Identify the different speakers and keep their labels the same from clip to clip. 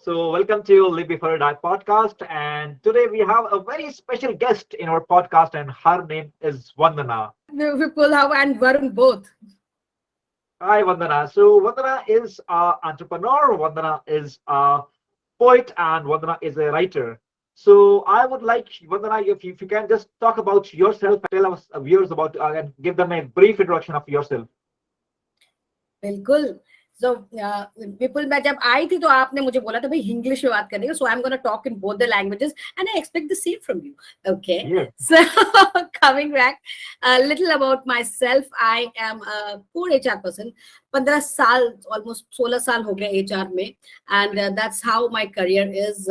Speaker 1: So, welcome to LiveBeforeYouDie podcast. And today we have a very special guest in our podcast, and her name is Vandana.
Speaker 2: Vipul and Varun both.
Speaker 1: Hi, Vandana. So, Vandana is an entrepreneur, Vandana is a poet, and Vandana is a writer. So, I would like, Vandana, if you can just talk about yourself, tell us viewers about and give them a brief introduction of yourself.
Speaker 2: बिल्कुल. So, Vipul, मैं जब आई थी तो आपने मुझे बोला था भाई इंग्लिश में बात करनी है. So I'm going to talk in both the languages and I expect the same from you. Okay.
Speaker 1: Yes.
Speaker 2: So coming back a little about myself, I am a core HR person. 15 साल, almost 16 साल हो गए HR में, and that's how my career is.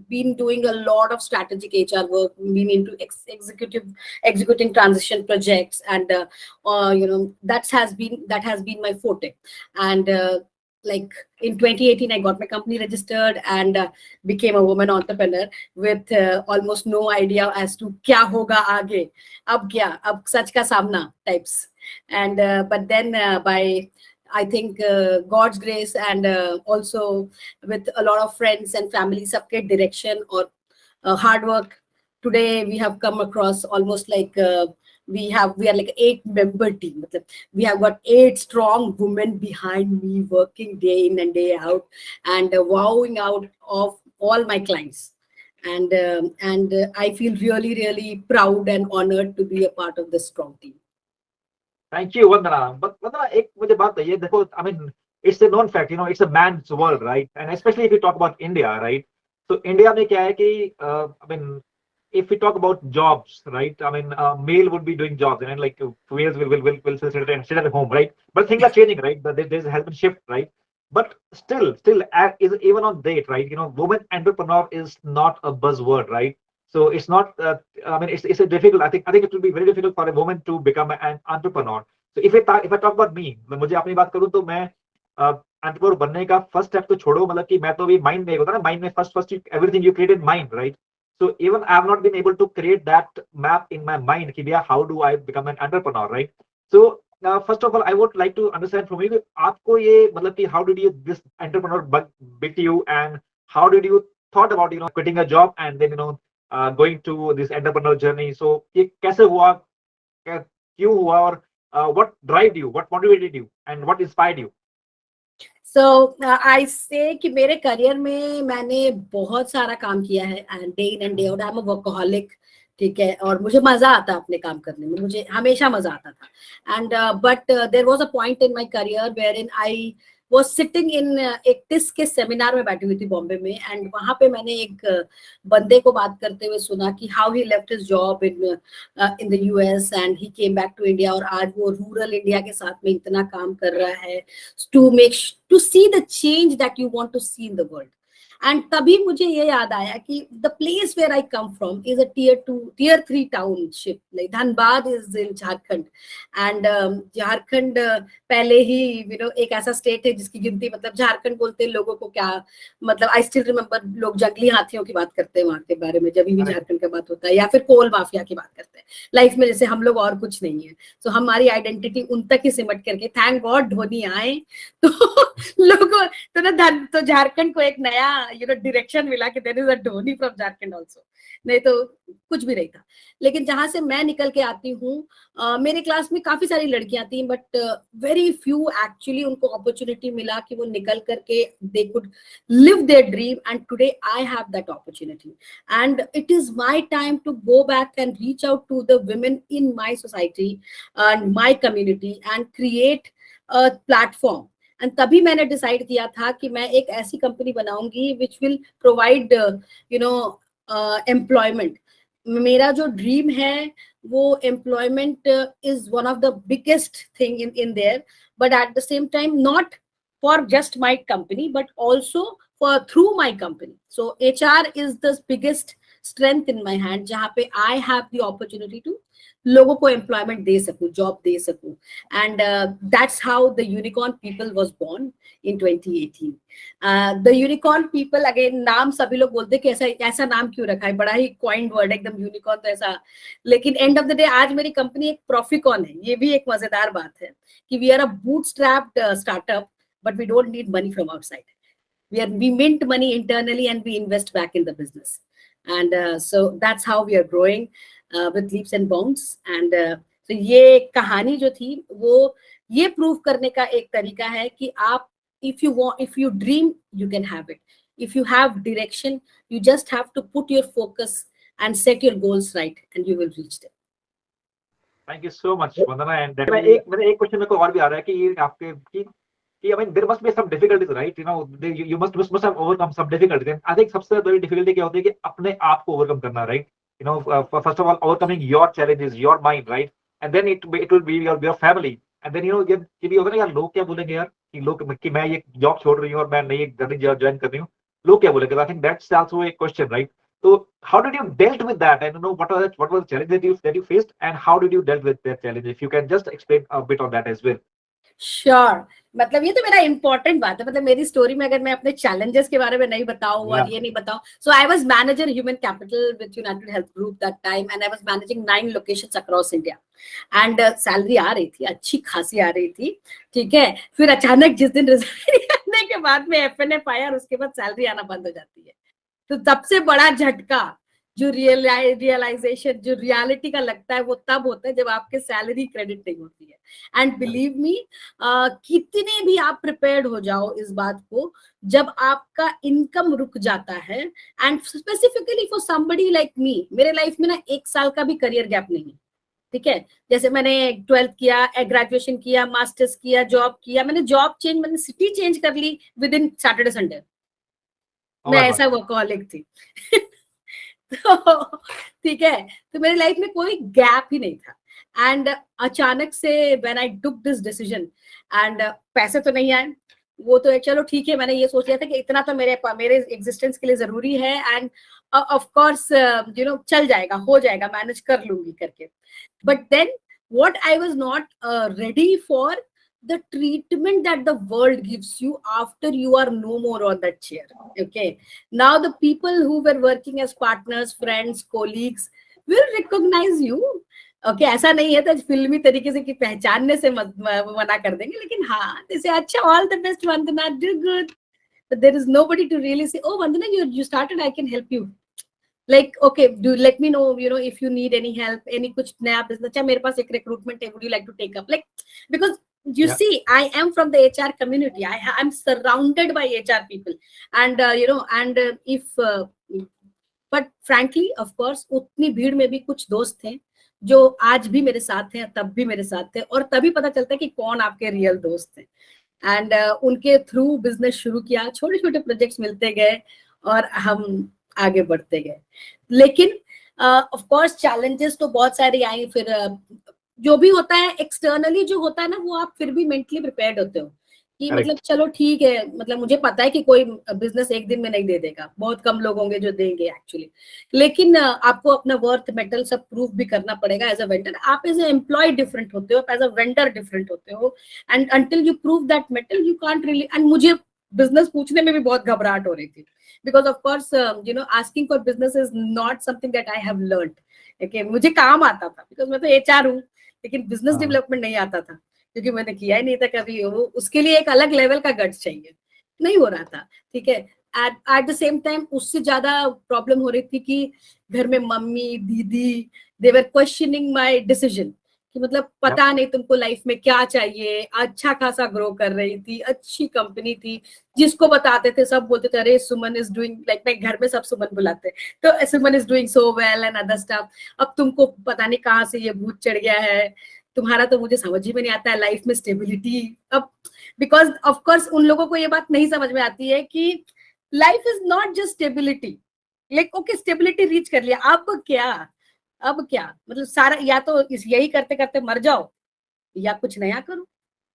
Speaker 2: Been doing a lot of strategic HR work, been into executing transition projects, and that has been my forte. And like in 2018 I got my company registered and became a woman entrepreneur with almost no idea as to kya hoga aage, ab sach ka samna types. And but then by I think God's grace and also with a lot of friends and family सबके direction or hard work, today we have come across almost like we are like 8-member team. We have got 8 strong women behind me working day in and day out and wowing out of all my clients. And I feel really proud and honored to be a part of this strong team.
Speaker 1: Thank you, Vandana. But Vandana, एक मुझे बात है ये देखो, I mean, it's a known fact, it's a man's world, right? And especially if you talk about India, right? So India में क्या है कि, I mean, if we talk about jobs, right? I mean, male would be doing jobs, and like females will sit at home, right? But things are changing, right? There's has been shift, right? But still, is even on date, right? Woman entrepreneur is not a buzzword, right? So it's not. I mean, it's a difficult. I think it will be very difficult for a woman to become an entrepreneur. So if I talk about me, मुझे अपनी बात करूँ तो मैं entrepreneur बनने का first step तो छोड़ो, मतलब कि मैं तो भी mind में होता ना, mind में first everything you create in mind, right? So even I have not been able to create that map in my mind कि भैया how do I become an entrepreneur, right? So first of all, I would like to understand from you आपको ये मतलब कि how did you this entrepreneur bug bit you, and how did you thought about quitting a job and then going to this entrepreneur journey? So ये कैसे हुआ, क्यों हुआ, और what drive you, what motivated you, and what inspired you?
Speaker 2: So I say कि मेरे career में मैंने बहुत सारा काम किया है and day in and day out I'm a workaholic, ठीक है, और मुझे मजा आता अपने काम करने में, मुझे हमेशा मजा आता था. And but there was a point in my career wherein I was sitting in एक टिस के सेमिनार में बैठी हुई थी बॉम्बे में, एंड वहां पे मैंने एक बंदे को बात करते हुए सुना कि how he left his job in the US and he came back to India, और आज वो रूरल इंडिया के साथ में इतना काम कर रहा है to see the change that you want to see in the world. And तभी मुझे ये याद आया कि the place where I come from is a tier 3 township, like Dhanbad is in Jharkhand. And Jharkhand पहले ही एक ऐसा स्टेट है जिसकी गिनती, मतलब झारखंड बोलते हैं लोगों को क्या, मतलब आई स्टिल रिमेम्बर लोग जंगली हाथियों की बात करते हैं वहां के बारे में जब भी झारखंड का बात होता है, या फिर कोल माफिया की बात करते हैं लाइफ में, जैसे हम लोग और कुछ नहीं है. तो हमारी आइडेंटिटी उन तक ही सिमट करके, थैंक गॉड धोनी आए तो लोगों तो झारखंड को एक नया डायरेक्शन मिला कि there is a Dhoni from Jharkhand also, नहीं तो कुछ भी नहीं था. लेकिन जहां से मैं निकल के आती हूँ, मेरे क्लास में काफी सारी लड़कियां थी, बट वेरी फ्यू एक्चुअली उनको अपॉर्चुनिटी मिला कि वो निकल करके they could live their dream. And today I have that opportunity and it is my time to go back and reach out to the women in my society and my community and create a platform. And तभी मैंने decide किया था कि मैं एक ऐसी company बनाऊंगी which will provide employment. मेरा जो ड्रीम है वो employment is one of the biggest thing in there, but at the same time not for just my company but also for through my company. So HR is the biggest strength in my hand, जहाँ पे I have the opportunity to लोगों को employment दे सकूं, job दे सकूं. And that's how the unicorn people was born in 2018. The unicorn people, again नाम सभी लोग बोलते हैं कि ऐसा नाम क्यों रखा है, बड़ा ही कॉइंड वर्ड है एकदम यूनिकॉर्न, तो ऐसा. लेकिन एंड ऑफ द डे आज मेरी कंपनी एक प्रॉफिकॉन है. ये भी एक मजेदार बात है कि we are a bootstrapped startup, but we don't need money from outside. we mint money internally and we invest back in the business. And so that's how we are growing with leaps and bounds. And so ये कहानी जो थी वो ये prove करने का एक तरीका है कि आप if you dream, you can have it. If you have direction, you just have to put your focus and set your goals right, and you will reach them.
Speaker 1: Thank you so much, Vandana. And मेरा एक question मेरे को और भी आ रहा है कि ये आपके I mean, there must be some difficulties, right? You must have overcome some difficulties. And I think सबसे बड़ी difficulty क्या होती है कि अपने आप को overcome करना, right? First of all, overcoming your challenges, your mind, right? And then it will be your family. And then ये भी होगा ना यार, लोग क्या बोलेंगे यार कि मैं ये जॉब छोड़ रही हूँ और मैं नई जर्नी ज्वाइन कर रही हूँ, लोग क्या बोलेंगे? I think that's also a question, right? So how did you dealt with that? And what was the challenge that you faced, and how did you dealt with that challenge? If you can just explain a bit on that as well.
Speaker 2: Sure. मतलब ये तो मेरा important बात है. मतलब मेरी story में अगर मैं अपने चैलेंजेस के बारे में नहीं बताऊं और ये नहीं बताऊं, so I was manager human capital with United Health Group that time, and I was managing 9 locations across India. And salary आ रही थी, अच्छी खासी आ रही थी, ठीक है. फिर अचानक जिस दिन रिजाइन करने के बाद में एफएनएफ आया और उसके बाद सैलरी आना बंद हो जाती है. तो सबसे बड़ा झटका जो रियलाइजेशन जो रियलिटी का लगता है वो तब होता है जब आपके सैलरी क्रेडिट नहीं होती है. एंड बिलीव मी, कितने भी आप प्रिपेयर्ड हो जाओ इस बात को, जब आपका इनकम रुक जाता है, and specifically for somebody like me, मेरे लाइफ में ना 1 साल का भी करियर गैप नहीं है, ठीक है. जैसे मैंने 12th किया, ग्रेजुएशन किया, मास्टर्स किया, जॉब किया, मैंने सिटी चेंज कर ली विद इन सैटरडे संडे. मैं ऐसा वर्कहॉलिक थी. तो ठीक है, तो मेरी लाइफ में कोई गैप ही नहीं था. एंड अचानक से when I took this decision, and पैसे तो नहीं आए, वो तो चलो ठीक है, मैंने ये सोच लिया था कि इतना तो मेरे एग्जिस्टेंस के लिए जरूरी है, एंड ऑफ कोर्स चल जाएगा, हो जाएगा, मैनेज कर लूंगी करके. But then what I was not ready for, the treatment that the world gives you after you are no more on that chair. Okay, now the people who were working as partners, friends, colleagues will recognize you. Okay, ऐसा नहीं है तो फिल्मी तरीके से कि पहचानने से मना कर देंगे, लेकिन हाँ, they say अच्छा, all the best Vandana, do good. But there is nobody to really say, oh Vandana, you started, I can help you. Like, okay, do let me know, if you need any help, any कुछ नया business. अच्छा, मेरे पास एक recruitment है, would you like to take up? Like, because you see, I am from the HR community. I'm surrounded by HR people, and but frankly, of course, उतनी भीड़ में भी कुछ दोस्त थे जो आज भी मेरे साथ हैं, तब भी मेरे साथ थे, और तभी पता चलता है कि कौन आपके रियल दोस्त हैं. एंड उनके थ्रू बिजनेस शुरू किया, छोटे छोटे प्रोजेक्ट्स मिलते गए और हम आगे बढ़ते गए. लेकिन ऑफ कोर्स चैलेंजेस तो बहुत सारे आए. फिर जो भी होता है एक्सटर्नली जो होता है ना, वो आप फिर भी मेंटली प्रिपेयर्ड होते हो कि मतलब चलो ठीक है, मतलब मुझे पता है कि कोई बिजनेस एक दिन में नहीं दे देगा, बहुत कम लोग होंगे जो देंगे एक्चुअली, लेकिन आपको अपना वर्थ मेटल सब प्रूफ भी करना पड़ेगा. एज अ वेंडर आप एज ए एम्प्लॉय डिफरेंट होते हो, एज अ वेंडर डिफरेंट होते हो, and until you prove that metal you can't really. And मुझे बिजनेस पूछने में भी बहुत घबराहट हो रही थी, because of course asking for business is not something that I have learned. Okay, मुझे काम आता था because मैं तो HR हूँ, लेकिन बिजनेस डेवलपमेंट नहीं आता था क्योंकि मैंने किया ही नहीं था कभी. उसके लिए एक अलग लेवल का गट्स चाहिए, नहीं हो रहा था, ठीक है. एट द सेम टाइम उससे ज्यादा प्रॉब्लम हो रही थी कि घर में मम्मी दीदी दे वर क्वेश्चनिंग माय डिसीजन कि मतलब पता नहीं तुमको लाइफ में क्या चाहिए. अच्छा खासा ग्रो कर रही थी, अच्छी कंपनी थी, जिसको बताते थे सब बोलते थे अरे सुमन इज डूइंग, लाइक मैं घर में सब सुमन बुलाते तो Suman is doing so well and other stuff. अब तुमको पता नहीं कहाँ से ये भूत चढ़ गया है, तुम्हारा तो मुझे समझ ही में नहीं आता है लाइफ में स्टेबिलिटी. अब बिकॉज ऑफ कोर्स उन लोगों को ये बात नहीं समझ में आती है कि life is not just stability. Like okay, stability reach कर लिया, अब क्या मतलब सारा या तो यही करते करते मर जाओ या कुछ नया करो,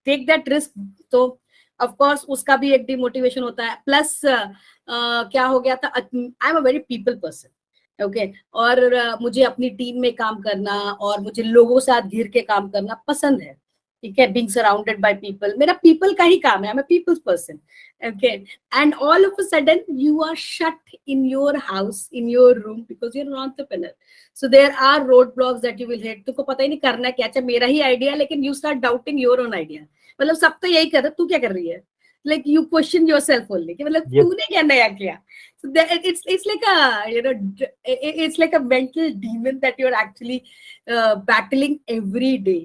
Speaker 2: टेक दैट रिस्क. तो ऑफ कोर्स उसका भी एक डिमोटिवेशन होता है. प्लस क्या हो गया था, I am a very people person. Okay, और मुझे अपनी टीम में काम करना और मुझे लोगों साथ घिर के काम करना पसंद है, ठीक है. बीइंग सराउंडेड बाय पीपल, मेरा पीपल का ही काम है, I am a people's person. Okay, and all of a sudden you are shut in your house, in your room, because you're an entrepreneur. So there are roadblocks that you will hit. तुमको पता ही नहीं करना क्या. अच्छा मेरा ही idea, लेकिन you start doubting your own idea. मतलब सब तो यही कर रहे, तू क्या कर रही है. like you question yourself only कि मतलब
Speaker 1: Yes.
Speaker 2: तूने क्या नया किया. So it's like a, you know, it's like a mental demon that you're actually battling every day.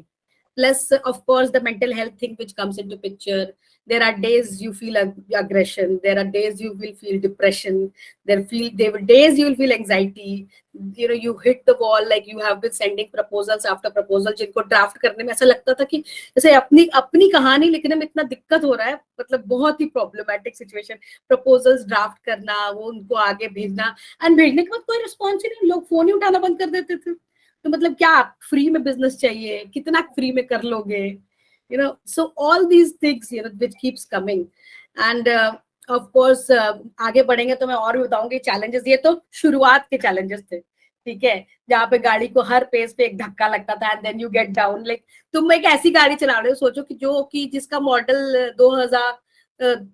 Speaker 2: Plus, of course, the mental health thing which comes into picture. There are days you feel aggression. There are days you will feel depression. There were days you will feel anxiety. You know, you hit the wall, like you have been sending proposals after proposal, जिनको draft करने में ऐसा लगता था कि जैसे अपनी अपनी कहानी लिखने में इतना दिक्कत हो रहा है, मतलब बहुत ही problematic situation. Proposals draft करना, वो उनको आगे भेजना, and भेजने के बाद कोई response ही नहीं, लोग फोन ही उठाना बंद कर देते थे. तो मतलब क्या फ्री में बिजनेस चाहिए, कितना फ्री में कर लोगे, you know. So all these things, you know, which keeps coming. And of course आगे बढ़ेंगे तो मैं और भी बताऊंगी चैलेंजेस. ये तो शुरुआत के चैलेंजेस थे, ठीक है, जहाँ पे गाड़ी को हर पेस पे एक धक्का लगता था, and then you get down. Like तुम एक ऐसी गाड़ी चला रहे हो, सोचो कि जो कि जिसका मॉडल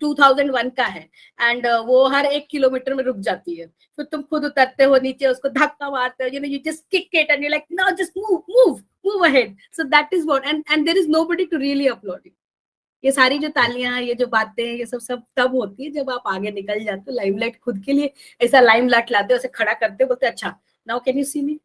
Speaker 2: 2001 का है, एंड वो हर 1 किलोमीटर में रुक जाती है. फिर तुम खुद उतरते हो नीचे, उसको धक्का मारते हो, you just kick it and you like no, just move ahead. So that is what, and there is nobody to really upload you. ये सारी जो तालियां, ये जो बातें, ये सब तब होती है जब आप आगे निकल जाते हो, लाइमलाइट खुद के लिए ऐसा लाइमलाइट लाते हो, ऐसे खड़ा करते हो, बोलते अच्छा now can you see me.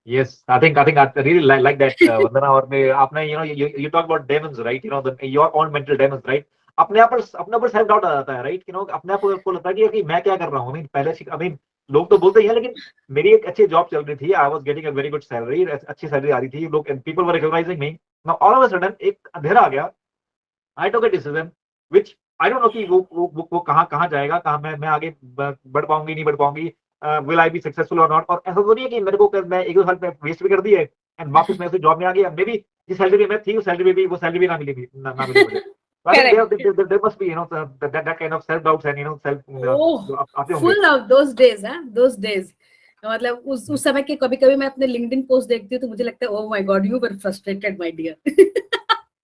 Speaker 1: Yes, I think I really like that, Vandana. और मैं आपने you talk about demons, right? Your own mental demons, right? अपने ऊपर सेल्फ डाउट आ जाता है, राइट? अपने आप को लगता है कि मैं क्या कर रहा हूँ. लोग तो बोलते ही हैं, लेकिन मेरी एक अच्छी जॉब चल रही थी. I was getting a very good salary, अच्छी सैलरी आ रही थी. लोग, people were recognising me. Now all of a sudden एक अंधेरा आ गया. I took a decision which I don't know कि वो कहाँ जाएगा, कहाँ मैं आगे बढ़ पाऊंगी, नहीं बढ़ पाऊंगी. विल आई बी सक्सेसफुल और नॉट. और ऐसा तो नहीं है कि मेरे को मैं 1-2 साल में वेस्ट भी कर दिए एंड वापस मैं उस जॉब में आ गया. मे बी जिस सैलरी में मैं थी, उस सैलरी में भी वो सैलरी भी ना मिली मुझे. So I think there must be, that kind of self doubts and self आते होंगे.
Speaker 2: Full of those days, those days. मतलब उस समय के कभी कभी मैं अपने लिंक्डइन पोस्ट देखती हूँ तो मुझे लगता है oh my god, you were frustrated my dear.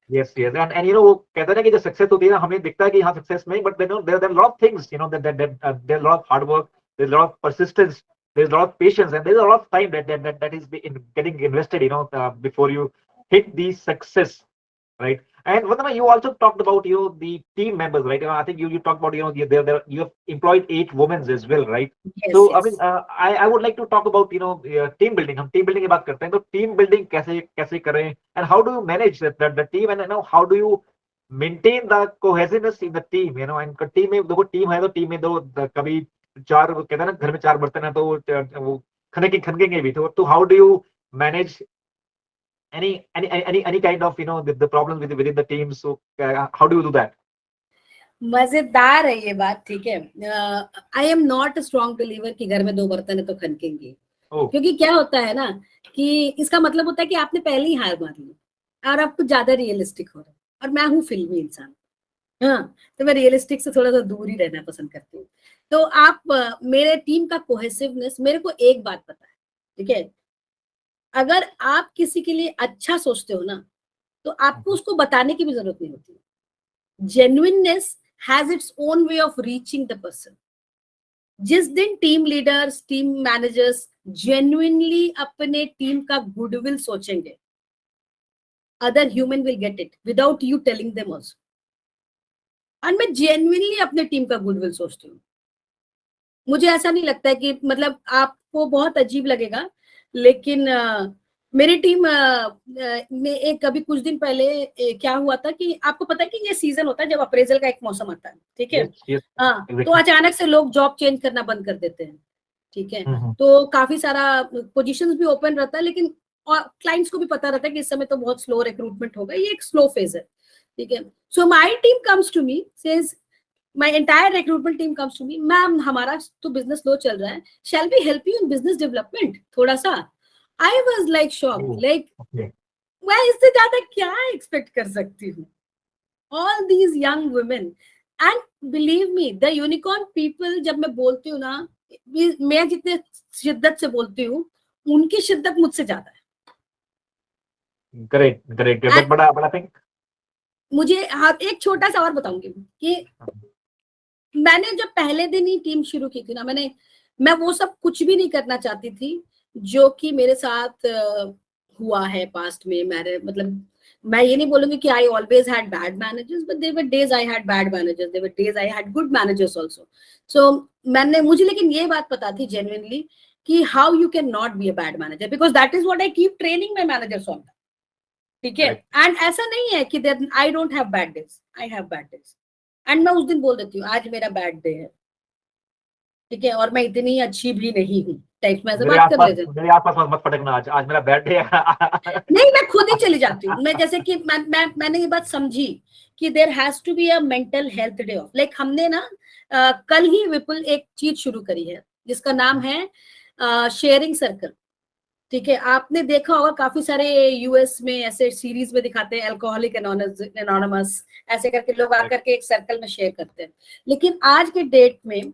Speaker 1: Yes, and वो कहते हैं ना कि जो सक्सेस होती है ना, हमें दिखता है कि हाँ सक्सेस में, but there are a lot of things, there's a lot of hard work, there's a lot of persistence, there's a lot of patience, and there's a lot of time that is getting invested, before you hit the success, right? And Vandana, you also talked about the team members, right? I think you talked about you have employed 8 women as well, right?
Speaker 2: Yes,
Speaker 1: So
Speaker 2: yes.
Speaker 1: I would like to talk about team building. हम team building की बात करते हैं, तो team building कैसे करें, and how do you manage the team, and how do you maintain the cohesiveness in the team, and team में देखो, team है तो team में कभी 4, कहते हैं ना घर में 4 बर्तन है तो वो खनकेंगे भी. तो how do you manage any kind of the problems within the team? So how do you do that?
Speaker 2: मजेदार है ये बात, ठीक है. I am not a strong believer कि घर में 2 बर्तन है तो खनकेंगे. क्योंकि क्या होता है ना कि इसका मतलब होता है कि आपने पहले ही हार मान ली और आप कुछ ज्यादा रियलिस्टिक हो रहे हैं. और मैं हूँ फिल्मी इंसान, हाँ, तो मैं रियलिस्टिक से थोड़ा सा दूर ही रहना पसंद करती हूँ. तो आप मेरे टीम का कोहेसिवनेस, मेरे को एक बात पता है, ठीक है, अगर आप किसी के लिए अच्छा सोचते हो ना तो आपको उसको बताने की भी जरूरत नहीं होती. Genuineness has its own way of reaching the person. जिस दिन team leaders, team managers genuinely अपने टीम का गुडविल सोचेंगे, other human will get it without you telling them also. और मैं जेन्युइनली अपने टीम का गुडविल सोचती हूँ. मुझे ऐसा नहीं लगता है कि, मतलब आपको बहुत अजीब लगेगा, लेकिन मेरी टीम में एक अभी कुछ दिन पहले क्या हुआ था कि आपको पता है कि ये सीजन होता है जब अप्रेजल का एक मौसम आता है, ठीक है.
Speaker 1: Yes,
Speaker 2: हाँ,
Speaker 1: exactly.
Speaker 2: तो अचानक से लोग जॉब चेंज करना बंद कर देते हैं, ठीक है. तो काफी सारा पोजीशंस भी ओपन रहता है, लेकिन क्लाइंट्स को भी पता रहता है कि इस समय तो बहुत स्लो रिक्रूटमेंट होगा, ये एक स्लो फेज है, ठीक है. So my team comes to me, says my entire recruitment team comes to me, ma'am हमारा तो बिजनेस स्लो चल रहा है, shall we help you in business development थोड़ा सा. I was like shocked, like मैं इससे ज्यादा क्या एक्सपेक्ट कर सकती हूँ. all these young women, and believe me, the unicorn people, जब मैं बोलती हूँ ना, मैं जितने शिद्दत से बोलती हूँ उनकी शिद्दत मुझसे ज्यादा है.
Speaker 1: Correct. But I think
Speaker 2: मुझे एक छोटा सा और बताऊंगी कि मैंने जब पहले दिन ही टीम शुरू की थी ना, मैं वो सब कुछ भी नहीं करना चाहती थी जो कि मेरे साथ हुआ है पास्ट में. मतलब मैं ये नहीं बोलूंगी कि I always had bad managers, but there were days I had bad managers, there were days I had good managers also. So मुझे लेकिन ये बात पता थी जेन्युइनली कि how you can not be a bad manager, because that is what I keep training my managers on. ठीक है. And ऐसा नहीं है कि there I don't have bad days, I have bad days. And मैं उस दिन बोल देती हूँ आज मेरा बैड डे है. ठीक है. और मैं इतनी अच्छी भी नहीं हूँ टाइप में ऐसे बात कर लेते हैं.
Speaker 1: मेरे आसपास मत पटकना, आज मेरा बर्थडे है.
Speaker 2: नहीं, मैं खुद ही चली जाती हूँ. मैं जैसे कि मैंने ये बात समझी कि there has to be a mental health day off. Like हमने ना कल ही विपुल एक चीज शुरू करी है जिसका नाम है शेयरिंग सर्कल. ठीक है. आपने देखा होगा काफी सारे यूएस में ऐसे सीरीज में दिखाते हैं अल्कोहलिक एनोनिमस, ऐसे करके लोग आकर के एक सर्कल में शेयर करते हैं. लेकिन आज के डेट में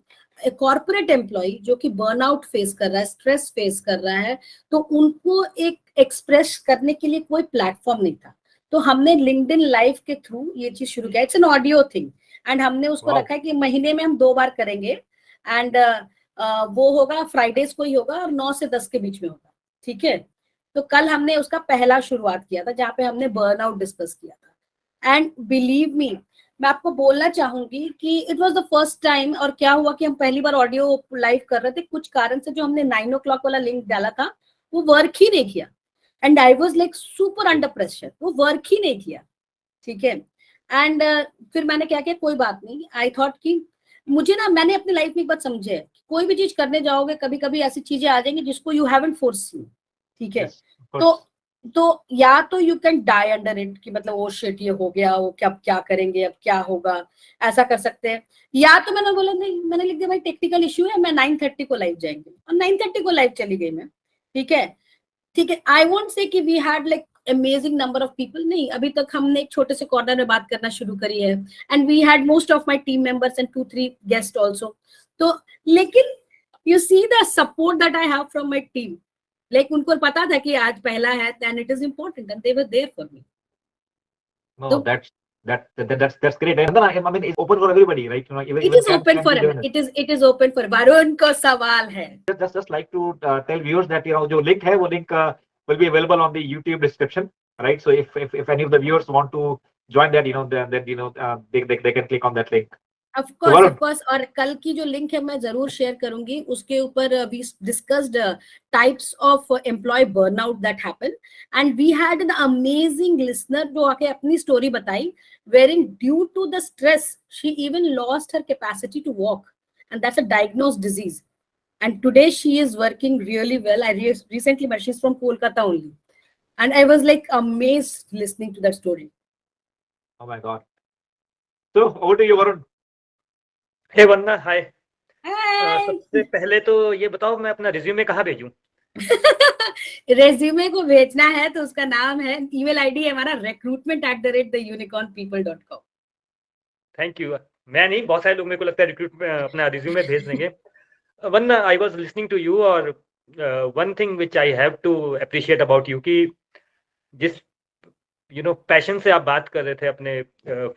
Speaker 2: कॉर्पोरेट एम्प्लॉय जो कि बर्नआउट फेस कर रहा है, स्ट्रेस फेस कर रहा है, तो उनको एक एक्सप्रेस करने के लिए कोई प्लेटफॉर्म नहीं था. तो हमने लिंक्डइन लाइव के थ्रू ये चीज शुरू किया. It's an audio thing. And हमने उसको रखा है कि महीने में हम 2 बार करेंगे. एंड वो होगा फ्राइडेज को ही होगा और 9 से 10 के बीच में होगा. ठीक है. तो कल हमने उसका पहला शुरुआत किया था जहाँ पे हमने बर्नआउट डिस्कस किया था. एंड बिलीव मी, मैं आपको बोलना चाहूंगी कि it was the first time. और क्या हुआ कि हम पहली बार ऑडियो लाइव कर रहे थे, कुछ कारण से जो हमने 9 o'clock वाला लिंक डाला था वो वर्क ही नहीं किया. And I was like super under pressure, वो वर्क ही नहीं किया. ठीक है. एंड फिर मैंने क्या किया, कोई बात नहीं. आई थॉट कि मुझे ना, मैंने अपनी लाइफ में एक बात समझे है, कोई भी चीज करने जाओगे कभी कभी ऐसी चीजें आ जाएंगी जिसको यू हैवंट फोर्सीन. ठीक है. तो या तो you can die under it कि मतलब वो शिट ये हो गया, वो क्या करेंगे, अब क्या होगा, ऐसा कर सकते हैं. या तो मैंने बोला नहीं, मैंने लिख दिया भाई टेक्निकल इश्यू है, मैं 9:30 को लाइव जाएंगे, और 9:30 को लाइव चली गई मैं. ठीक है. ठीक है. आई वोंट से कि we had like amazing number of people, नहीं. अभी तक हमने एक छोटे से कॉर्नर में बात करना शुरू करी है. And we had most of my team members and 2-3 guest also. तो लेकिन you see the support that I have from my team. Like उनको पता था कि आज पहला है and it is important and they were there for me.
Speaker 1: No, that's great. And I mean, it's open for everybody, right? You know,
Speaker 2: it is open for him. It is open for Varun को सवाल है.
Speaker 1: Just like to tell viewers that जो link है वो link will be available on the YouTube description, right? So if any of the viewers want to join that, then they can click on that link.
Speaker 2: Of course. और कल की जो link है मैं जरूर शेयर करूंगी. उसके ऊपर we discussed types of employee burnout that happen, and we had an amazing listener जो आके अपनी स्टोरी बताई, wherein due to the stress she even lost her capacity to walk, and that's a diagnosed disease. And today she is working really well. I recently met, she's from Kolkata only, and I was like amazed listening to that story.
Speaker 1: Oh my God. So over to you, Varun.
Speaker 3: Hey Vandana, hi.
Speaker 2: Hi.
Speaker 3: सबसे पहले तो ये बताओ मैं अपना resume कहाँ भेजूं?
Speaker 2: Resume को भेजना है तो उसका नाम है, ईमेल आईडी है हमारा recruitment@theunicornpeople.com.
Speaker 3: Thank you. मैं नहीं, बहुत सारे लोग मेरे को लगता है रिक्रूटमेंट अपना रिज्यूमे भेज देंगे. Vandana, I was listening to you, और one thing which I have to appreciate about you कि जिस पैशन से आप बात कर रहे थे अपने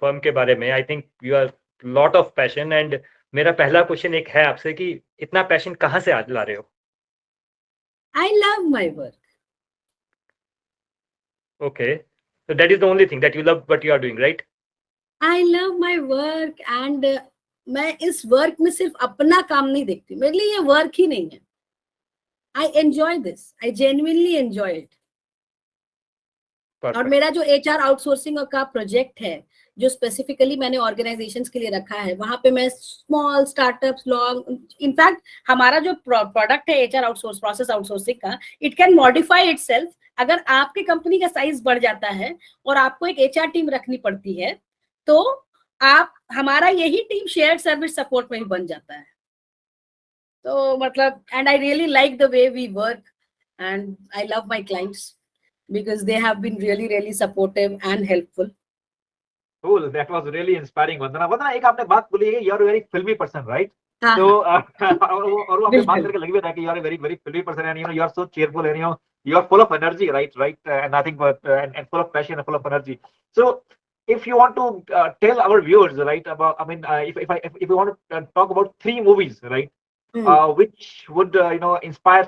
Speaker 3: फर्म के बारे में, I think you are lot of passion. And मेरा पहला क्वेश्चन एक है आपसे कि इतना पैशन कहाँ से आज ला रहे हो?
Speaker 2: I love my work.
Speaker 3: Okay, so that is the only thing that you love what you are doing, right?
Speaker 2: I love my work and मैं इस वर्क में सिर्फ अपना काम नहीं देखती, मेरे लिए ये वर्क ही नहीं है. I enjoy this. I genuinely enjoy it.
Speaker 3: Perfect.
Speaker 2: और मेरा जो HR आउटसोर्सिंग का प्रोजेक्ट है जो स्पेसिफिकली मैंने ऑर्गेनाइजेशंस के लिए रखा है, वहां पे मैं स्मॉल स्टार्टअप्स, लॉन्ग, इनफैक्ट हमारा जो प्रोडक्ट है HR आउटसोर्स, प्रोसेस आउटसोर्सिंग का, इट कैन मॉडिफाई इटसेल्फ. अगर आपकी कंपनी का साइज बढ़ जाता है और आपको एक HR टीम रखनी पड़ती है तो आप, हमारा यही टीम शेयर्ड सर्विस सपोर्ट में ही बन जाता है. तो मतलब, and I really like the way we work and I love my clients because they have been really supportive and helpful.
Speaker 1: Cool, that was really inspiring. Vandana, एक आपने बात बोली है, you are a very filmy person, right?
Speaker 2: हाँ,
Speaker 1: तो और वो आपने बात करके लगी भी था कि you are a very filmy person, and you are so cheerful, and you are full of energy, right? And nothing but and full of passion and full of energy. So if you want to tell our viewers, right, about, I mean, if you want to talk about 3 movies, right, which would inspire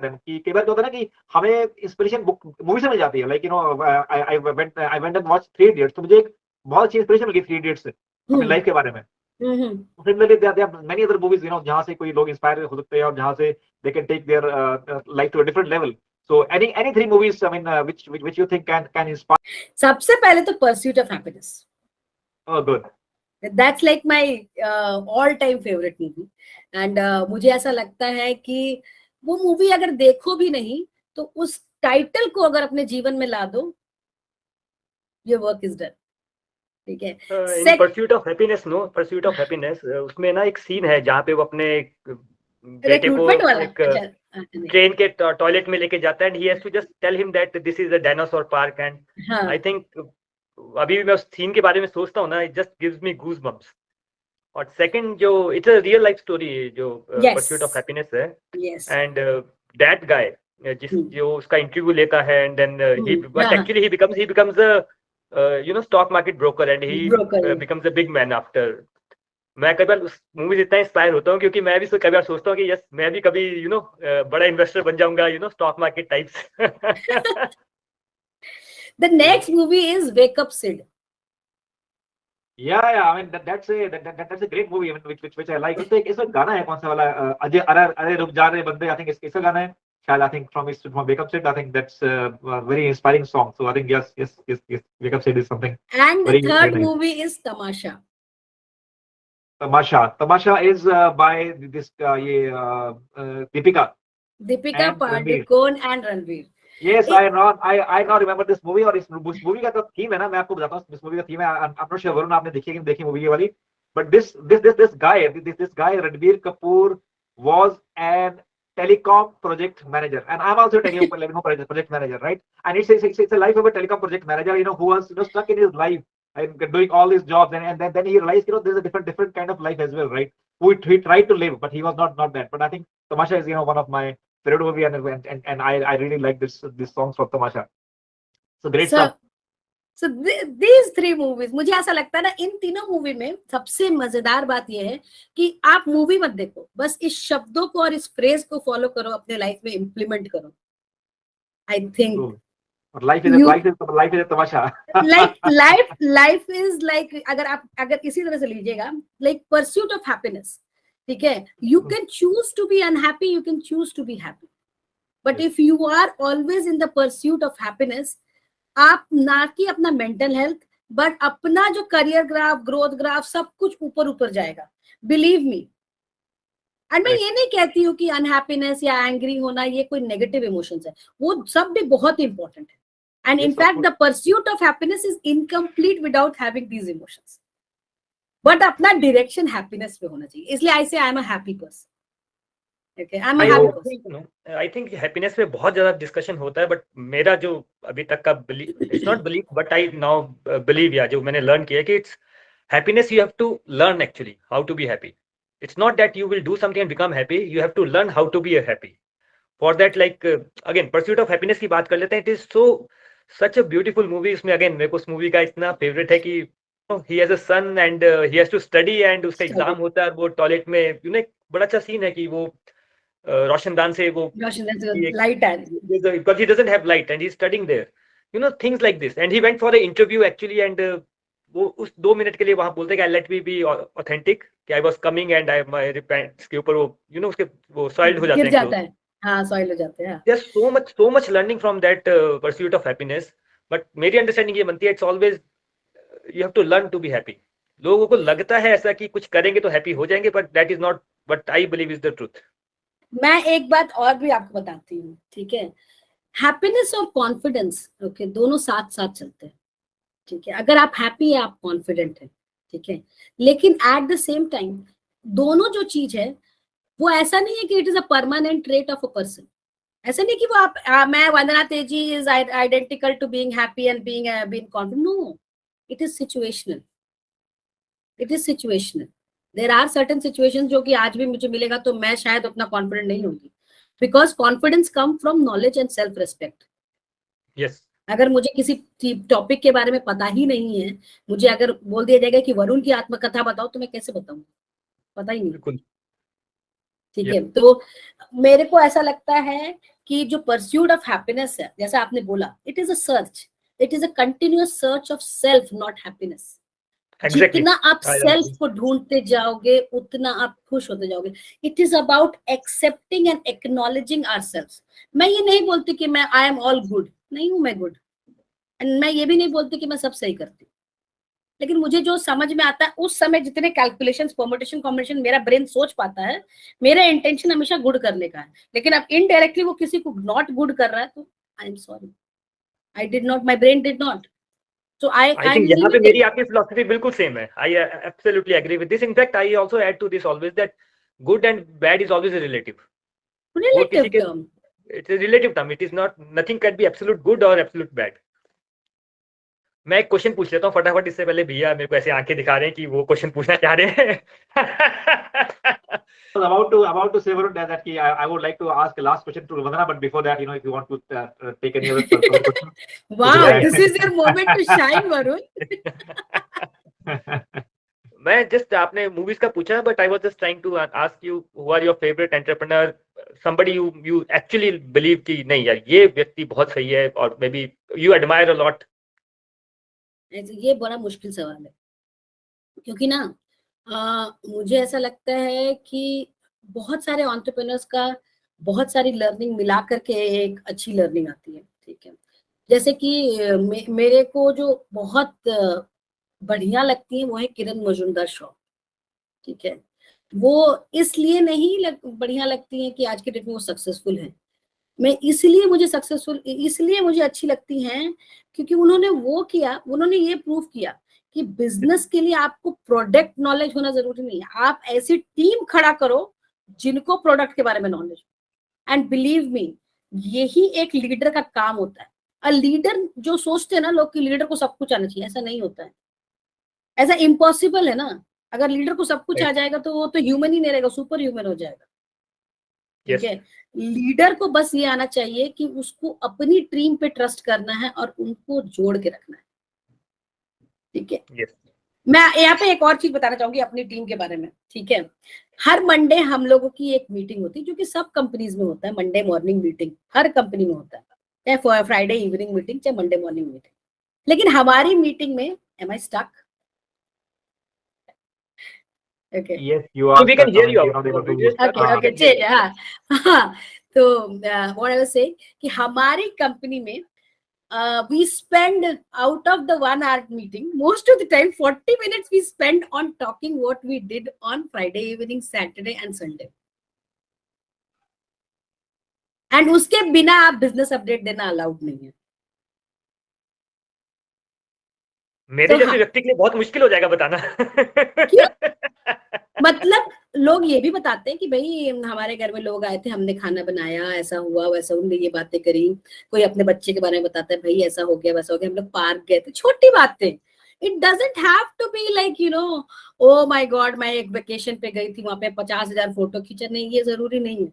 Speaker 1: them. कि कई बार क्या होता है ना कि हमें inspiration book movie से मिल जाती है, like I went and watched 3 Idiots, तो मुझे एक बहुत अच्छी इंस्पिरेशन मिल गई 3 Idiots से अपनी लाइफ के बारे में. Similarly, there are many other movies, जहाँ से कोई लोग इंस्पायर हो सकते हैं और जहाँ से they can take their life to a different level. So any 3 movies, I mean, which you think can inspire?
Speaker 2: सबसे पहले तो Pursuit of Happiness.
Speaker 1: Oh, good.
Speaker 2: That's like my all-time favorite movie. And मुझे ऐसा लगता है कि वो movie अगर देखो भी नहीं तो उस टाइटल को अगर अपने जीवन में ला दो, your work is done. ठीक है.
Speaker 3: In Pursuit of Happiness, no, Pursuit of Happiness, उसमें ना एक सीन है जहाँ पे वो अपने बेटे को एक ट्रेन के टॉयलेट में लेके जाता है and he has to just tell him that this is a dinosaur park and I think अभी भी मैं उस सीन के बारे में सोचता हूँ ना, it just gives me goosebumps. और सेकंड जो it's a real life story जो Pursuit of Happiness है, and that guy जो उसका इंटरव्यू लेता है and then actually he becomes a stock market broker and he becomes a big man after. मैं कई बार उस मूवी से इतना इंस्पायर होता हूँ क्योंकि मैं भी कई बार सोचता हूँ कि यस मैं भी कभी बड़ा इन्वेस्टर बन जाऊंगा stock market types.
Speaker 2: The next movie is Wake Up Sid.
Speaker 1: Yeah, I mean that's a great movie, I mean, which I like. इसमें गाना है कौन सा वाला, अजय अरे रुक जा रहे बंदे, I think इसका गाना है शायद, I think from Wake Up Sid, I think that's a very inspiring song. So I think yes, Wake Up Sid is something.
Speaker 2: And the third movie is Tamasha.
Speaker 1: Tamasha is by this Deepika Padukone
Speaker 2: and Ranveer.
Speaker 1: Yes, I now remember this movie. और इस movie का जो theme है ना, मैं आपको बताता हूँ इस मूवी का थीम है. I'm not sure वरुण आपने देखी कि नहीं देखी मूवी ये वाली, but this guy Ranbir Kapoor was an telecom project manager, and I'm also a telecom project manager, right? And it's a life of a telecom project manager, who was stuck in his life and doing all these jobs, and then he realized there's a different kind of life as well, right? He tried to live, but he was not that. But I think Tamasha is one of my favorite movie, and I really like this songs from Tamasha. So great stuff.
Speaker 2: So these 3 movies, मुझे ऐसा लगता है ना, इन तीनों movie में सबसे मजेदार बात यह है कि आप मूवी मत देखो, बस इस शब्दों को और इस फ्रेज को फॉलो करो, अपने लाइफ में इम्प्लीमेंट करो. I think
Speaker 1: life is a Tamasha.
Speaker 2: life is like, अगर इसी तरह से लीजिएगा, like pursuit of happiness. ठीक है, you can choose to be unhappy, you can choose to be happy, but if you are always in the pursuit of happiness, आप ना कि अपना मेंटल हेल्थ बट अपना जो करियर ग्राफ, ग्रोथ ग्राफ, सब कुछ ऊपर जाएगा, बिलीव मी. एंड मैं ये नहीं कहती हूँ कि अनहैप्पीनेस या एंग्री होना ये कोई नेगेटिव इमोशंस है, वो सब भी बहुत इंपॉर्टेंट है. And in fact the pursuit of happiness is incomplete without having these emotions, but अपना डायरेक्शन हैप्पीनेस पे होना चाहिए. इसलिए आई से I am a happy person. Okay, I'm a happy person.
Speaker 3: I think happiness पे बहुत ज्यादा डिस्कशन होता है, बट मेरा जो अभी तक का it's not belief, but I now believe, जो मैंने लर्न किया कि it's happiness you have to learn actually how to be happy. It's not that you will do something and become happy. You have to learn how to be happy. For that, like again, Pursuit of Happiness की बात कर लेते हैं. It is such a beautiful movie. इसमें again मेरे को उस movie का इतना फेवरेट है कि he has a son and he has to study and उसका एग्जाम होता है, वो टॉयलेट में एक बड़ा अच्छा सीन है कि वो रोशनदान से वो
Speaker 2: light
Speaker 3: because he doesn't have light and he's studying there, things like this, and he went for an interview actually, and वो उस 2 मिनट के लिए वहां बोलते हैं कि let me be authentic कि I was coming and my pants के ऊपर वो उसके वो soiled हो जाते हैं.
Speaker 2: हाँ, soiled हो जाते हैं.
Speaker 3: There's so much learning from that pursuit of happiness, but मेरी अंडरस्टैंडिंग ये बनती है, it's always you have to learn to be happy. लोगों को लगता है ऐसा कि कुछ करेंगे तो हैप्पी हो जाएंगे, but that is not what I believe is the truth.
Speaker 2: मैं एक बात और भी आपको बताती हूँ, ठीक है. हैप्पीनेस और कॉन्फिडेंस दोनों साथ चलते हैं, ठीक है. अगर आप हैप्पी है, आप कॉन्फिडेंट है, ठीक है, लेकिन एट द सेम टाइम दोनों जो चीज है वो ऐसा नहीं है कि it is a permanent trait of a person. ऐसा नहीं कि वो आप मैं Vandana Teji is identical to being happy and being confident. No, it is situational. There are certain situations जो कि आज भी मुझे मिलेगा तो मैं शायद उतना कॉन्फिडेंट नहीं होंगी, because confidence come from knowledge and self respect.
Speaker 3: Yes.
Speaker 2: अगर मुझे किसी टॉपिक के बारे में पता ही नहीं है, मुझे अगर बोल दिया जाएगा कि वरुण की आत्मकथा बताओ, तो मैं कैसे बताऊंगी? पता ही नहीं. ठीक है। तो मेरे को ऐसा लगता है कि जो परस्यूट ऑफ हैप्पीनेस है, जैसा आपने बोला, it is a search, it is a continuous search of self, not happiness. जितना आप सेल्फ को ढूंढते जाओगे उतना आप खुश होते जाओगे। It is about accepting and acknowledging ourselves. मैं ये नहीं बोलती कि मैं आई एम ऑल गुड, नहीं हूं मैं गुड, एंड मैं ये भी नहीं बोलती कि मैं सब सही करती हूँ, लेकिन मुझे जो समझ में आता है उस समय, जितने कैलकुलेशंस, परमुटेशन, कॉम्बिनेशन मेरा ब्रेन सोच पाता है, मेरा इंटेंशन हमेशा गुड करने का है। लेकिन अब इनडायरेक्टली वो किसी को नॉट गुड कर रहा है तो I am sorry, I did not, my brain did not. So I
Speaker 3: think यहाँ पे मेरी आपकी philosophy बिल्कुल same है. I absolutely agree with this. In fact, I also add to this always that good and bad is always a relative.
Speaker 2: Relative term.
Speaker 3: It's a relative term. It is not, nothing can be absolute good or absolute bad. मैं एक question पूछ लेता हूँ फटाफट, इससे पहले भैया मेरे को ऐसे आंखें दिखा रहे हैं कि वो क्वेश्चन पूछना चाह रहे हैं.
Speaker 1: about to say Varun that I would like to ask a last question to Vandana, but before that, if you want to take any other question.
Speaker 2: Wow, this is your moment to shine, Varun.
Speaker 3: मैं just, आपने movies का पूछा, but I was just trying to ask you, who are your favourite entrepreneur, somebody you actually believe कि नहीं यार ये व्यक्ति बहुत सही है, और may be you admire a lot.
Speaker 2: ये बड़ा मुश्किल सवाल है, क्योंकि ना मुझे ऐसा लगता है कि बहुत सारे एंटरप्रेन्योर्स का बहुत सारी लर्निंग मिला करके एक अच्छी लर्निंग आती है. ठीक है, जैसे कि मेरे को जो बहुत बढ़िया लगती है वो है किरण मजूमदार शॉ. ठीक है, वो इसलिए नहीं बढ़िया लगती है कि आज के डेट में वो सक्सेसफुल है. मैं इसलिए मुझे अच्छी लगती हैं क्योंकि उन्होंने वो किया, उन्होंने ये प्रूव किया कि बिजनेस के लिए आपको प्रोडक्ट नॉलेज होना जरूरी नहीं है. आप ऐसी टीम खड़ा करो जिनको प्रोडक्ट के बारे में नॉलेज, एंड बिलीव मी, यही एक लीडर का काम होता है. अ लीडर, जो सोचते हैं ना लोग कि लीडर को सब कुछ आना चाहिए, ऐसा नहीं होता है, ऐसा इम्पॉसिबल है ना. अगर लीडर को सब कुछ आ जाएगा तो वो तो ह्यूमन ही नहीं रहेगा, सुपर ह्यूमन हो जाएगा. ठीक है, लीडर को बस ये आना चाहिए कि उसको अपनी टीम पे ट्रस्ट करना है और उनको जोड़ के रखना है. ठीक है, मैं यहाँ पे एक और चीज बताना चाहूंगी अपनी टीम के बारे में. ठीक है, हर मंडे हम लोगों की एक मीटिंग होती है, जो कि सब कंपनीज में होता है. मंडे मॉर्निंग मीटिंग हर कंपनी में होता है, चाहे फ्राइडे इवनिंग मीटिंग, चाहे मंडे मॉर्निंग मीटिंग. लेकिन हमारी मीटिंग में, am I stuck? Okay.
Speaker 1: Yes, you are.
Speaker 3: So we can hear you.
Speaker 2: Okay. हाँ. तो what I was saying कि हमारी कंपनी में we spend out of the 1 hour meeting, most of the time 40 minutes we spend on talking what we did on Friday evening, Saturday and Sunday. And उसके बिना आप business update देना allowed नहीं है.
Speaker 3: मेरे जैसे व्यक्ति के लिए बहुत मुश्किल हो जाएगा बताना.
Speaker 2: क्यों? मतलब लोग ये भी बताते हैं कि भाई हमारे घर में लोग आए थे, हमने खाना बनाया, ऐसा हुआ वैसा, उनने ये बातें करी. कोई अपने बच्चे के बारे में बताता है, भाई ऐसा हो गया वैसा हो गया, हम लोग पार्क गए थे. छोटी बातें. It doesn't have to be like oh my god मैं एक वेकेशन पे गई थी, वहां पे 50,000 फोटो खींचा. नहीं, ये जरूरी नहीं है.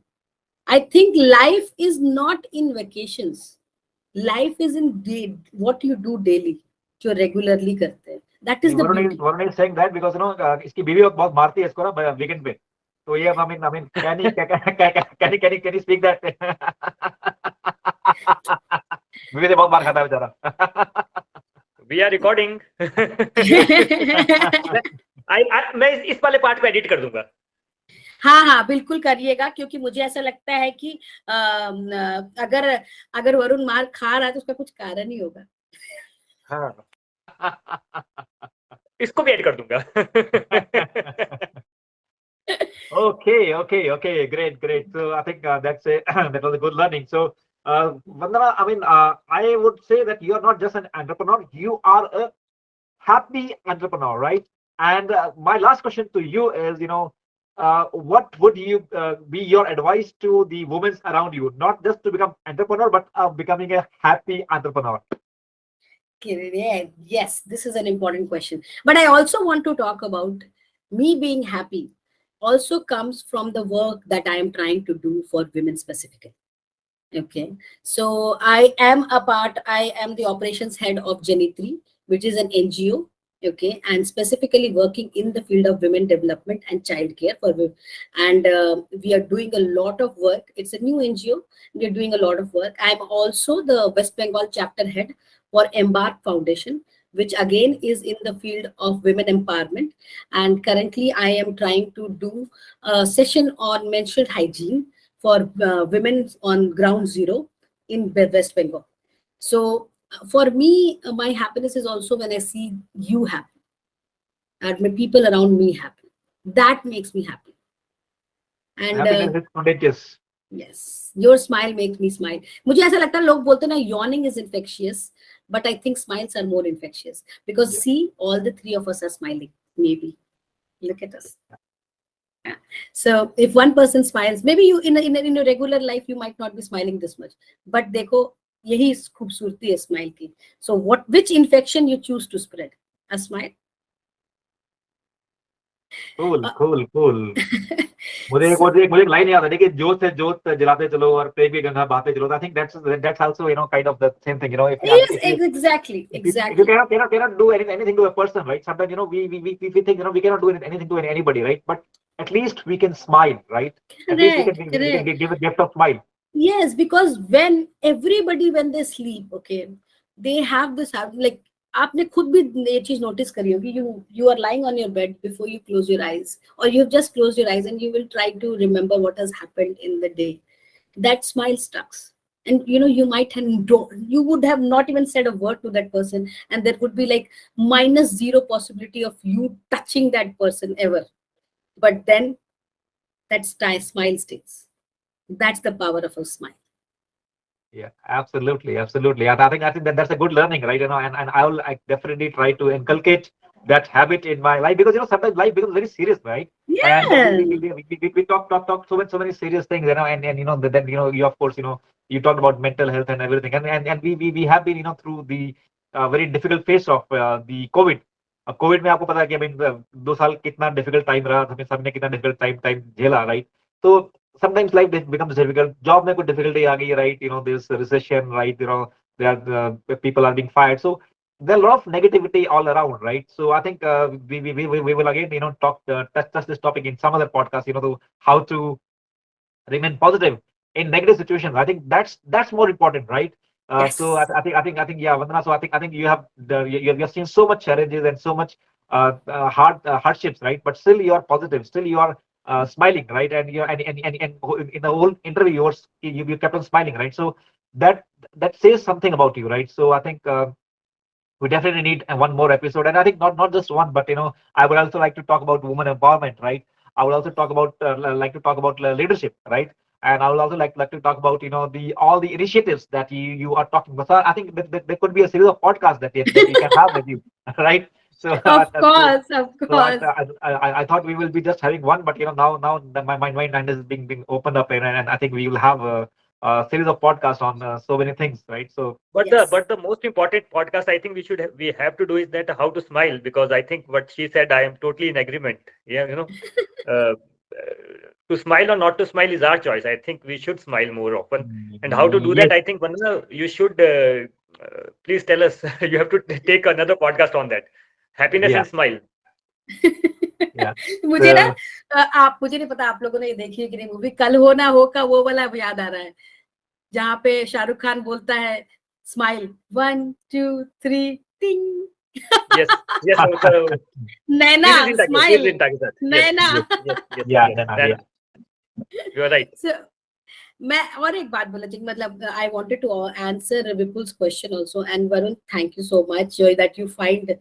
Speaker 2: I think life is not in vacations, life is in what you do daily, जो रेगुलरली करते हैं. That is the beauty.
Speaker 1: Varun is saying that because इसकी बीवी बहुत मारती है इसको ना वीकेंड पे. तो ये I mean can you speak that? बीवी से बहुत मार खाता है बेचारा.
Speaker 3: We are recording. मैं इस वाले पार्ट को एडिट कर दूंगा.
Speaker 2: हाँ बिल्कुल करिएगा, क्योंकि मुझे ऐसा लगता है कि अगर वरुण मार खा रहा है तो उसका कुछ कारण ही होगा.
Speaker 3: हाँ, इसको भी ऐड कर दूंगा.
Speaker 1: Okay, great. So I think that was a good learning. So Vandana, I mean, I would say that you are not just an entrepreneur, you are a happy entrepreneur, right? And my last question to you is, what would you be your advice to the women around you, not just to become entrepreneur, but becoming a happy entrepreneur?
Speaker 2: Yes, this is an important question. But I also want to talk about me being happy also comes from the work that I am trying to do for women specifically. Okay, so I am the operations head of Janitri, which is an NGO. okay, and specifically working in the field of women development and childcare for women. And we are doing a lot of work. It's a new NGO. We are doing a lot of work. I'm also the West Bengal chapter head for Embark Foundation, which again is in the field of women empowerment. And currently I am trying to do a session on menstrual hygiene for women on ground zero in West Bengal. So for me, my happiness is also when I see you happy and my people around me happy. That makes me happy. And
Speaker 1: Happiness is contagious.
Speaker 2: yes, your smile makes me smile. मुझे ऐसा लगता है, लोग बोलते हैं ना yawning is infectious, but I think smiles are more infectious because see, all the three of us are smiling. Maybe look at us. Yeah. So if one person smiles, maybe you in a regular life you might not be smiling this much, but देखो यही खूबसूरती है smile की. So which infection you choose to spread? A smile.
Speaker 1: Cool. मुझे एक line याद है कि जोत से जोत जलाते चलो और प्रेम की गंगा बहाते चलो. I think that's also kind of the same thing,
Speaker 2: Yes, exactly.
Speaker 1: If you cannot do anything to a person, right? Sometimes we think we cannot do anything to anybody, right? But at least we can smile, right? At least we can give a gift of smile.
Speaker 2: Yes, because when they sleep, okay, they have this habit, like आपने खुद भी ये चीज notice करी होगी. You are lying on your bed before you close your eyes, or you've just closed your eyes and you will try to remember what has happened in the day. That smile stuck, and you would have not even said a word to that person, and there would be like -0 possibility of you touching that person ever. But then that smile stays. That's the power of a smile.
Speaker 1: Yeah, absolutely. I think that's a good learning, right? And I definitely try to inculcate that habit in my life, because sometimes life becomes very serious, right?
Speaker 2: Yeah.
Speaker 1: And we talk so many serious things, and then you of course you talked about mental health and everything, and we have been through the very difficult phase of the COVID. Covid में आपको पता है कि भाई 2 साल कितना difficult time रहा, हमें सबने कितना डिफिकल्ट टाइम झेला, राइट? तो sometimes life becomes difficult. Job में कोई difficulty आ गई, right? There's a recession, right? There are people are being fired, so there are a lot of negativity all around, right? So I think we will again touch this topic in some other podcast, how to remain positive in negative situations. I think that's more important, right?
Speaker 2: Yes.
Speaker 1: So I think yeah, Vandana. So I think you have you've seen so much challenges and so much hardships, right? But still you are positive. Still you are smiling, right? And you and in the whole interview you kept on smiling, right? So that says something about you, right? So I think we definitely need one more episode, and I think not just one, but I would also like to talk about women empowerment, right? I would also talk about leadership, right? And I would also like to talk about all the initiatives that you are talking about. So I think that there could be a series of podcasts that we can have with you, right? So
Speaker 2: Of course.
Speaker 1: So I thought we will be just having one, but now my mind is being opened up, and I think we will have a series of podcasts on so many things, right? So
Speaker 3: But
Speaker 2: Yes.
Speaker 3: the most important podcast I think we have to do is that how to smile, because I think what she said, I am totally in agreement. Yeah, to smile or not to smile is our choice. I think we should smile more often. And how to do that, I think Vandana, you should please tell us. You have to take another podcast on that. Happiness
Speaker 1: Yeah.
Speaker 3: and smile.
Speaker 1: Yeah.
Speaker 2: मुझे ना मुझे नहीं पता आप लोगों ने ये देखी है कि नहीं मूवी, कल हो ना हो का वो वाला याद आ रहा है, जहाँ पे शाहरुख खान बोलता है स्माइल 1 2 3 टिंग.
Speaker 3: Yes.
Speaker 2: Naina smile, Naina.
Speaker 1: Yeah.
Speaker 3: You are right.
Speaker 2: So, मैं और एक बात बोला, मतलब I wanted to answer Vipul's question also, and Varun, thank you so much that you find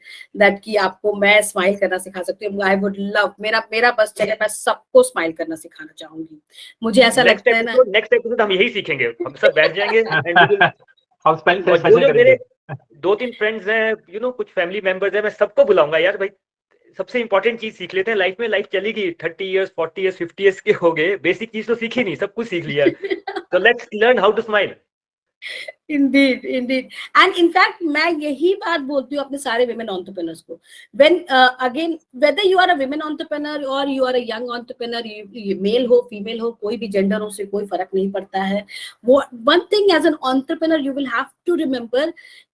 Speaker 2: that कि आपको मैं स्माइल करना सिखा सकती हूँ. I would love, मेरा बस चले, मैं सबको स्माइल करना सिखाना चाहूंगी. मुझे ऐसा लगता है ना,
Speaker 3: नेक्स्ट एपिसोड हम यही सीखेंगे, हम सब बैठ जाएंगे
Speaker 1: हम स्पेशल
Speaker 3: और जो
Speaker 1: करेंगे.
Speaker 3: मेरे 2-3 फ्रेंड्स हैं, कुछ फैमिली मेंबर्स हैं, मैं सबको बुलाऊंगा. यार भाई, सबसे इंपॉर्टेंट चीज सीख लेते हैं लाइफ में. लाइफ चलेगी 30 इयर्स 40 इयर्स 50 इयर्स के हो गए, बेसिक चीज तो सीखी नहीं, सब कुछ सीख लिया. तो let's learn how to smile.
Speaker 2: Indeed. And in fact, मैं यही बात बोलती हूँ अपने सारे women entrepreneurs को. When again, whether you are a women entrepreneur or you are a young entrepreneur, you male हो female हो, कोई भी gender हो, उससे कोई फर्क नहीं पड़ता है. One thing as an entrepreneur you will have to remember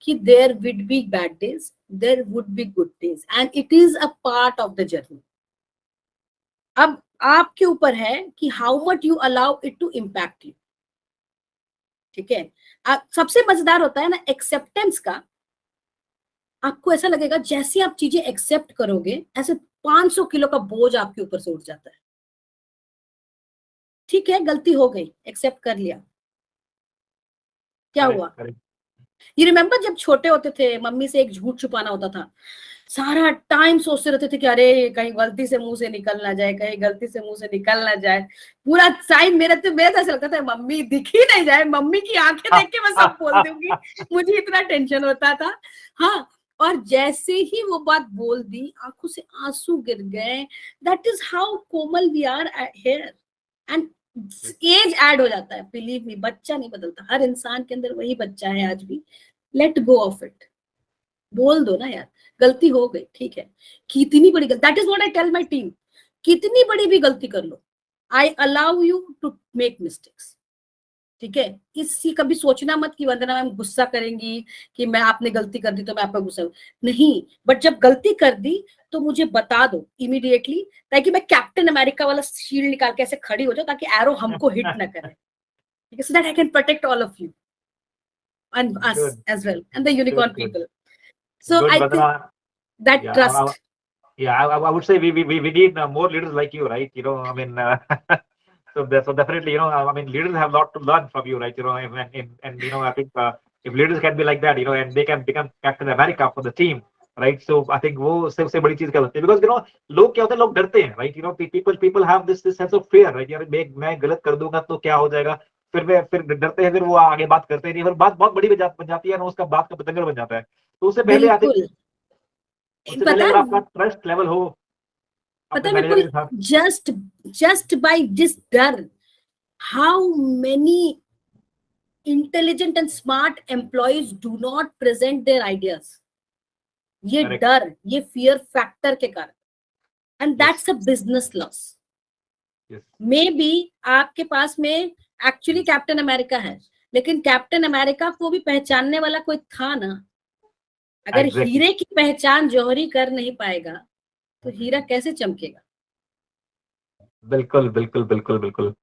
Speaker 2: कि there will be bad days there would be good days and it is a part of the journey. अब आपके ऊपर है कि how much you allow it to impact you. ठीक है, सबसे मजेदार होता है ना एक्सेप्टेंस का. आपको ऐसा लगेगा जैसे आप चीजें एक्सेप्ट करोगे ऐसे 500 किलो का बोझ आपके ऊपर से उठ जाता है. ठीक है, गलती हो गई, एक्सेप्ट कर लिया, क्या हुआ? ये रिमेम्बर जब छोटे होते थे मम्मी से एक झूठ छुपाना होता था, सारा टाइम सोचते रहते थे कि अरे कहीं गलती से मुंह से निकल ना जाए, कहीं गलती से मुंह से निकल ना जाए. पूरा टाइम मेरा तो ऐसा लगता था मम्मी दिख ही नहीं जाए, मम्मी की आंखें देख के मैं सब बोल दूंगी. मुझे इतना टेंशन होता था. हाँ, और जैसे ही वो बात बोल दी आंखों से आंसू गिर गए. That is how Komal we are here. And age add हो जाता है, बिलीव मी, बच्चा नहीं बदलता, हर इंसान के अंदर वही बच्चा है आज भी. लेट गो ऑफ इट, बोल दो ना यार, गलती हो गई, ठीक है, कितनी बड़ी गलती. That is what I tell my team, कितनी बड़ी भी गलती कर लो, I allow you to make mistakes. ठीक है, इसकी कभी सोचना मत कि वंदना मैम गुस्सा करेंगी कि मैं आपने गलती कर दी तो मैं आप पे गुस्सा हूं. नहीं, बट जब गलती कर दी तो मुझे बता दो इमीडिएटली, ताकि मैं कैप्टन अमेरिका वाला शील्ड निकाल के ऐसे खड़ी हो जाऊं ताकि एरो हमको हिट ना करे. ठीक है, so that I can protect all of you and us
Speaker 1: Good.
Speaker 2: as well and the unicorn
Speaker 1: Good.
Speaker 2: people. So
Speaker 1: Good,
Speaker 2: I
Speaker 1: Vandana.
Speaker 2: think that
Speaker 1: Yeah,
Speaker 2: trust.
Speaker 1: I would say we need more leaders like you, right? You know, I mean, so definitely, you know, I mean, leaders have a lot to learn from you, right? You know, and you know, I think if leaders can be like that, you know, and they can become Captain America for the team, right? So I think वो सबसे बड़ी चीज क्या होती है, because you know, लोग क्या होते हैं, लोग डरते हैं, right? You know, people have this sense of fear, right? यार मैं गलत कर दूंगा तो क्या हो जाएगा, फिर डरते हैं, फिर वो आगे बात करते नहीं, फिर बात बहुत बड़ी बन जाती है ना, उसका बात का पतंगर बन जाता है. तो उससे पहले आई थिंक, उससे पहले अगर आपका ट्रस्ट लेवल हो अपने मैनेजर के साथ,
Speaker 2: just by this डर, how many intelligent and smart employees do not present their ideas. ये
Speaker 1: Correct.
Speaker 2: डर, ये fear factor के कारण, and that's a business loss.
Speaker 1: yes,
Speaker 2: Maybe आपके पास में एक्चुअली कैप्टन अमेरिका है, लेकिन कैप्टन अमेरिका को भी पहचानने वाला कोई था ना. अगर
Speaker 1: Exactly.
Speaker 2: हीरे की पहचान जौहरी कर नहीं पाएगा तो हीरा कैसे चमकेगा?
Speaker 1: बिल्कुल बिल्कुल बिल्कुल बिल्कुल.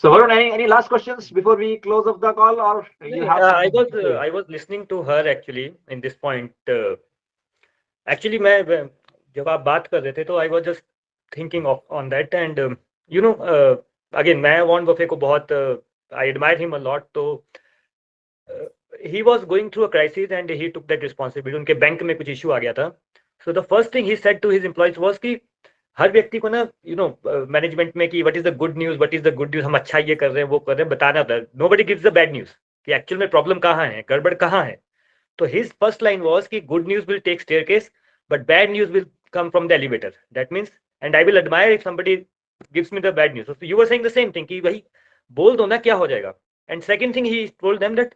Speaker 1: So Varun, any last questions before we close up the call, or you have something to say?
Speaker 3: I was listening to her actually in this point. Actually, मैं जब आप बात कर रहे थे तो I was just thinking on that, and you know, again मैं Warren Buffett को बहुत I admire him a lot. तो he was going through a crisis and he took that responsibility. उनके बैंक में कुछ इशू आ गया था. So the first thing he said to his employees was कि हर व्यक्ति को ना, you know, मैनेजमेंट में कि what is the good news, हम अच्छा ये कर रहे हैं, वो कर रहे हैं, बताना था. Nobody gives the bad news कि एक्चुअल में प्रॉब्लम कहाँ है, गड़बड़ कहाँ है. तो his first line was कि good news will take staircase but bad news will come from the elevator. That means, and I will admire if somebody gives me the bad news. So you were saying the same thing कि भाई बोल दो ना, क्या हो जाएगा. And second thing he told them that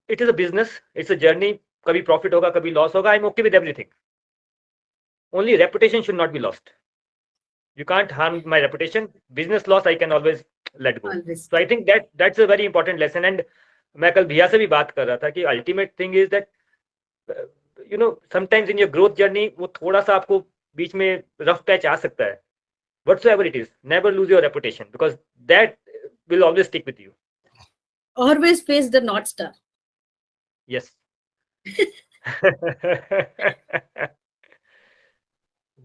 Speaker 3: it is a business, it's a journey, कभी profit होगा कभी लॉस होगा. I'm okay with everything. Only reputation should not be lost. You can't harm my reputation. Business loss I can always let go.
Speaker 2: Always.
Speaker 3: So I think that's a very important lesson. And मैं कल भैया से भी बात कर रहा था कि ultimate thing is that you know, sometimes in your growth journey वो थोड़ा सा आपको बीच में rough patch आ सकता है. Whatsoever it is, never lose your reputation because that will always stick with you.
Speaker 2: Always face the North Star.
Speaker 3: Yes.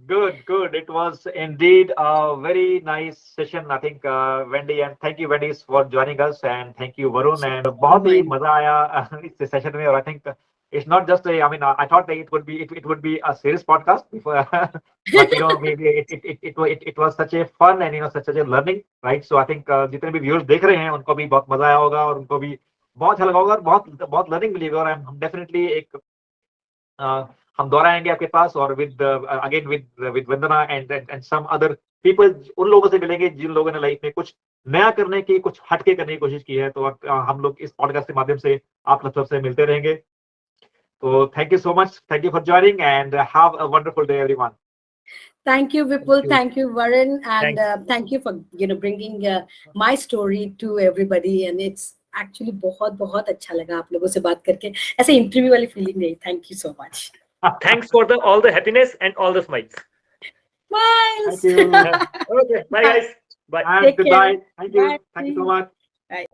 Speaker 1: Good. It was indeed a very nice session, I think, Wendy, and thank you, Wendy, for joining us, and thank you, Varun, and बहुत ही मजा आया इस session में. और I think it's not just a, I mean, I thought that it would be a serious podcast before, but you know, maybe it was such a fun and you know such a learning, right? So I think जितने भी viewers देख रहे हैं उनको भी बहुत मजा आया होगा और उनको भी बहुत अच्छा लगा होगा और बहुत learning मिली होगी. और हम definitely एक हम दोहराएंगे आपके पास और with Vandana and some other people, उन लोगों से मिलेंगे जिन लोगों ने लाइफ में कुछ नया करने की, कुछ हटके करने की कोशिश की है. तो हम लोग इस पॉडकास्ट के माध्यम से आप लोग सबसे मिलते रहेंगे. तो thank you so much, thank you for joining and have a wonderful day everyone.
Speaker 2: Thank you, Vipul. Thank you, Varun, and thank you for bringing my story to everybody. And it's actually बहुत बहुत अच्छा लगा आप लोगों से बात करके, ऐसे इंटरव्यू वाली फीलिंग नहीं। Thank you so much.
Speaker 3: Thanks for all the happiness and all the smiles.
Speaker 2: Smiles.
Speaker 1: Thank you.
Speaker 3: Okay, bye guys. Bye.
Speaker 1: And
Speaker 2: Take care.
Speaker 1: goodbye. Thank you.
Speaker 2: Bye.
Speaker 1: Thank you so much.
Speaker 2: Bye.